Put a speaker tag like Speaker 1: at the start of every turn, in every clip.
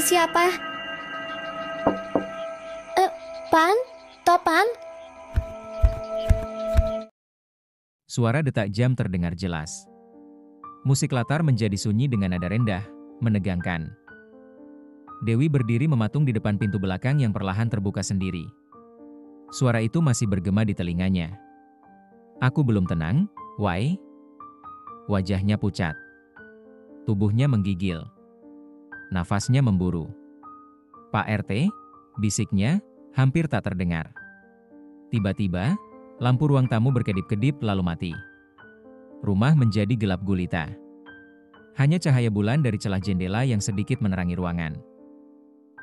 Speaker 1: Siapa? Pan? Topan?
Speaker 2: Suara detak jam terdengar jelas. Musik latar menjadi sunyi dengan nada rendah, menegangkan. Dewi berdiri mematung di depan pintu belakang yang perlahan terbuka sendiri. Suara itu masih bergema di telinganya. Aku belum tenang, Wai. Wajahnya pucat. Tubuhnya menggigil. Nafasnya memburu. Pak RT, bisiknya, hampir tak terdengar. Tiba-tiba, lampu ruang tamu berkedip-kedip lalu mati. Rumah menjadi gelap gulita. Hanya cahaya bulan dari celah jendela yang sedikit menerangi ruangan.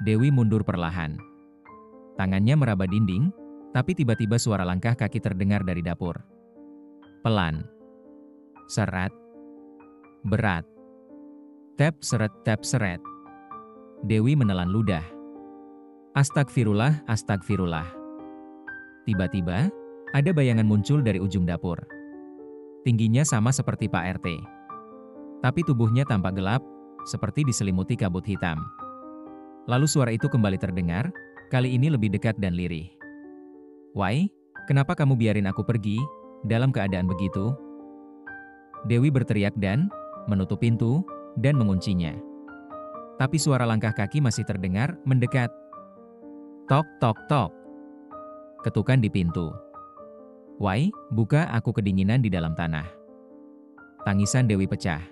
Speaker 2: Dewi mundur perlahan. Tangannya meraba dinding, tapi tiba-tiba suara langkah kaki terdengar dari dapur. Pelan. Serat. Berat. Tap seret tap seret. Dewi menelan ludah. Astagfirullah, astagfirullah. Tiba-tiba, ada bayangan muncul dari ujung dapur. Tingginya sama seperti Pak RT. Tapi tubuhnya tampak gelap, seperti diselimuti kabut hitam. Lalu suara itu kembali terdengar, kali ini lebih dekat dan lirih. Wai, kenapa kamu biarin aku pergi, dalam keadaan begitu? Dewi berteriak dan menutup pintu, dan menguncinya. Tapi suara langkah kaki masih terdengar, mendekat. Tok, tok, tok. Ketukan di pintu. Wai, buka, aku kedinginan di dalam tanah. Tangisan Dewi pecah.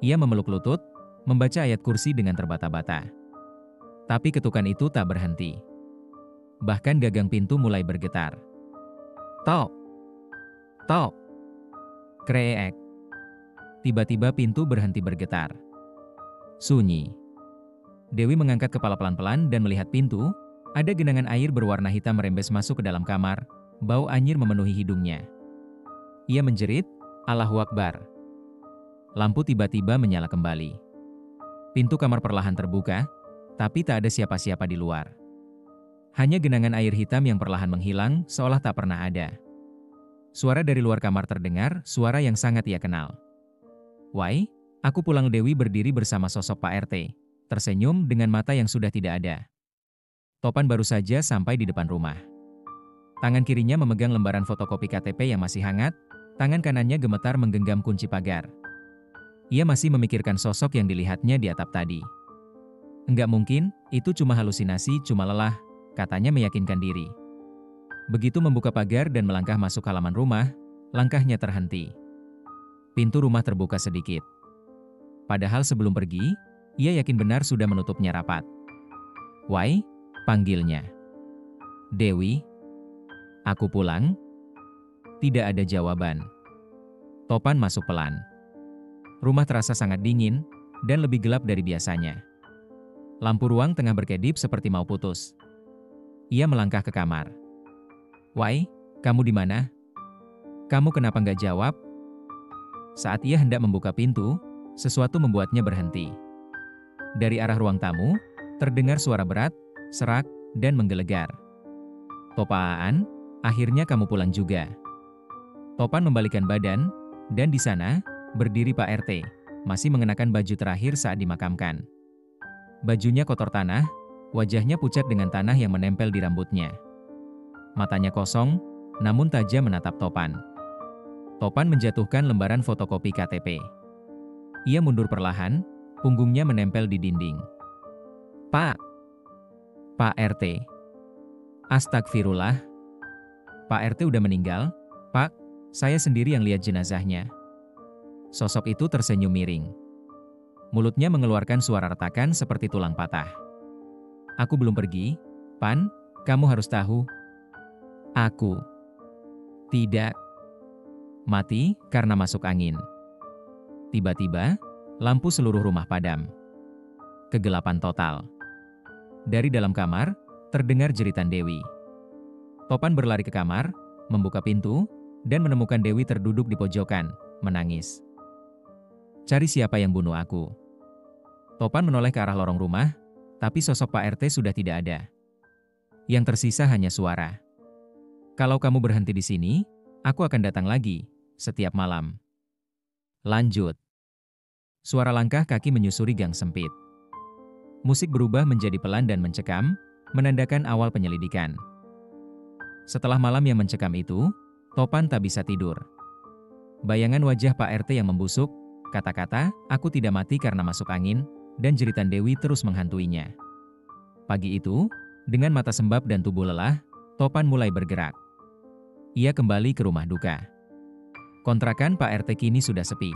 Speaker 2: Ia memeluk lutut, membaca ayat kursi dengan terbata-bata. Tapi ketukan itu tak berhenti. Bahkan gagang pintu mulai bergetar. Tok! Tok! Kreek! Tiba-tiba pintu berhenti bergetar. Sunyi. Dewi mengangkat kepala pelan-pelan dan melihat pintu. Ada genangan air berwarna hitam merembes masuk ke dalam kamar. Bau anyir memenuhi hidungnya. Ia menjerit, Allahu Akbar. Lampu tiba-tiba menyala kembali. Pintu kamar perlahan terbuka, tapi tak ada siapa-siapa di luar. Hanya genangan air hitam yang perlahan menghilang, seolah tak pernah ada. Suara dari luar kamar terdengar, suara yang sangat ia kenal. Wai, aku pulang. Dewi berdiri bersama sosok Pak RT, tersenyum dengan mata yang sudah tidak ada. Topan baru saja sampai di depan rumah. Tangan kirinya memegang lembaran fotokopi KTP yang masih hangat, tangan kanannya gemetar menggenggam kunci pagar. Ia masih memikirkan sosok yang dilihatnya di atap tadi. Enggak mungkin, itu cuma halusinasi, cuma lelah, katanya meyakinkan diri. Begitu membuka pagar dan melangkah masuk halaman rumah, langkahnya terhenti. Pintu rumah terbuka sedikit. Padahal sebelum pergi, ia yakin benar sudah menutupnya rapat. Wai, panggilnya. Dewi, aku pulang? Tidak ada jawaban. Topan masuk pelan. Rumah terasa sangat dingin, dan lebih gelap dari biasanya. Lampu ruang tengah berkedip seperti mau putus. Ia melangkah ke kamar. Wai, kamu di mana? Kamu kenapa nggak jawab? Saat ia hendak membuka pintu, sesuatu membuatnya berhenti. Dari arah ruang tamu, terdengar suara berat, serak, dan menggelegar. Topaan, akhirnya kamu pulang juga. Topan membalikkan badan, dan di sana, berdiri Pak RT, masih mengenakan baju terakhir saat dimakamkan. Bajunya kotor tanah, wajahnya pucat dengan tanah yang menempel di rambutnya. Matanya kosong, namun tajam menatap Topan. Topan menjatuhkan lembaran fotokopi KTP. Ia mundur perlahan, punggungnya menempel di dinding. Pak! Pak RT. Astagfirullah. Pak RT udah meninggal, Pak, saya sendiri yang lihat jenazahnya. Sosok itu tersenyum miring. Mulutnya mengeluarkan suara retakan seperti tulang patah. Aku belum pergi, Pan, kamu harus tahu. Aku tidak mati karena masuk angin. Tiba-tiba, lampu seluruh rumah padam. Kegelapan total. Dari dalam kamar, terdengar jeritan Dewi. Topan berlari ke kamar, membuka pintu, dan menemukan Dewi terduduk di pojokan, menangis. Cari siapa yang bunuh aku. Topan menoleh ke arah lorong rumah, tapi sosok Pak RT sudah tidak ada. Yang tersisa hanya suara. Kalau kamu berhenti di sini, aku akan datang lagi, setiap malam. Lanjut. Suara langkah kaki menyusuri gang sempit. musik berubah menjadi pelan dan mencekam, menandakan awal penyelidikan. Setelah malam yang mencekam itu, Topan tak bisa tidur. Bayangan wajah Pak RT yang membusuk, kata-kata, "Aku tidak mati karena masuk angin," dan jeritan Dewi terus menghantuinya. Pagi itu, dengan mata sembab dan tubuh lelah, Topan mulai bergerak. Ia kembali ke rumah duka. Kontrakan Pak RT kini sudah sepi.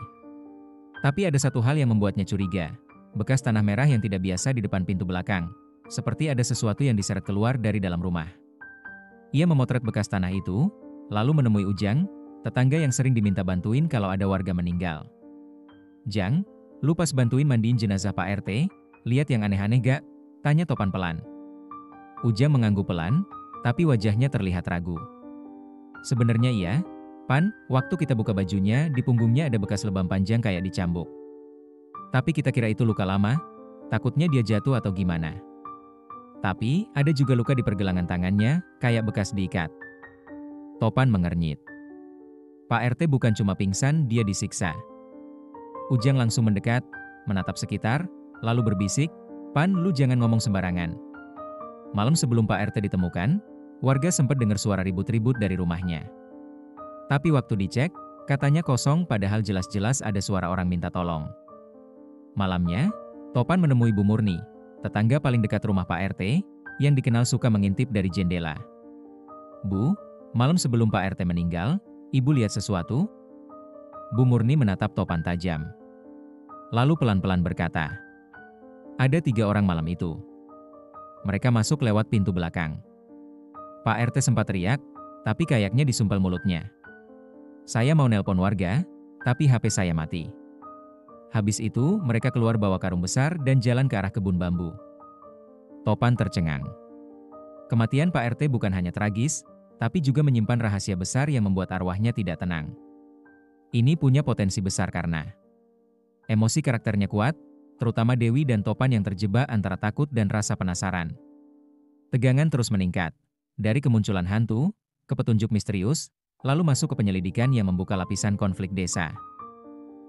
Speaker 2: Tapi ada satu hal yang membuatnya curiga. Bekas tanah merah yang tidak biasa di depan pintu belakang. Seperti ada sesuatu yang diseret keluar dari dalam rumah. Ia memotret bekas tanah itu, lalu menemui Ujang, tetangga yang sering diminta bantuin kalau ada warga meninggal. "Jang, lu pas bantuin mandiin jenazah Pak RT, lihat yang aneh-aneh gak?" tanya Topan pelan. Ujang mengangguk pelan, tapi wajahnya terlihat ragu. "Sebenarnya iya, Pan, waktu kita buka bajunya, di punggungnya ada bekas lebam panjang kayak dicambuk. Tapi kita kira itu luka lama, takutnya dia jatuh atau gimana. Tapi, ada juga luka di pergelangan tangannya, kayak bekas diikat." Topan mengernyit. Pak RT bukan cuma pingsan, dia disiksa. Ujang langsung mendekat, menatap sekitar, lalu berbisik, "Pan, lu jangan ngomong sembarangan." Malam sebelum Pak RT ditemukan, warga sempat dengar suara ribut-ribut dari rumahnya. Tapi waktu dicek, katanya kosong padahal jelas-jelas ada suara orang minta tolong. Malamnya, Topan menemui Bu Murni, tetangga paling dekat rumah Pak RT, yang dikenal suka mengintip dari jendela. "Bu, malam sebelum Pak RT meninggal, Ibu lihat sesuatu?" Bu Murni menatap Topan tajam. Lalu pelan-pelan berkata, "Ada 3 orang malam itu. Mereka masuk lewat pintu belakang." Pak RT sempat teriak, tapi kayaknya disumpel mulutnya. "Saya mau nelpon warga, tapi HP saya mati." Habis itu, mereka keluar bawa karung besar dan jalan ke arah kebun bambu. Topan tercengang. Kematian Pak RT bukan hanya tragis, tapi juga menyimpan rahasia besar yang membuat arwahnya tidak tenang. Ini punya potensi besar karena emosi karakternya kuat, terutama Dewi dan Topan yang terjebak antara takut dan rasa penasaran. Tegangan terus meningkat, dari kemunculan hantu, ke petunjuk misterius, lalu masuk ke penyelidikan yang membuka lapisan konflik desa.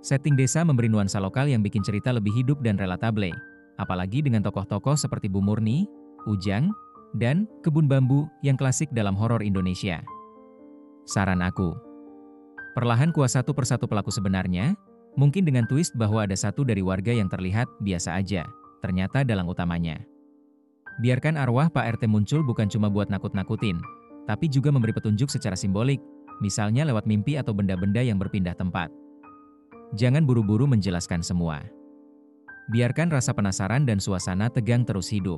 Speaker 2: Setting desa memberi nuansa lokal yang bikin cerita lebih hidup dan relatable, apalagi dengan tokoh-tokoh seperti Bu Murni, Ujang, dan kebun bambu yang klasik dalam horor Indonesia. Saran aku, perlahan kuas satu persatu pelaku sebenarnya, mungkin dengan twist bahwa ada satu dari warga yang terlihat biasa aja, ternyata dalang utamanya. Biarkan arwah Pak RT muncul bukan cuma buat nakut-nakutin, tapi juga memberi petunjuk secara simbolik, misalnya lewat mimpi atau benda-benda yang berpindah tempat. Jangan buru-buru menjelaskan semua. Biarkan rasa penasaran dan suasana tegang terus hidup.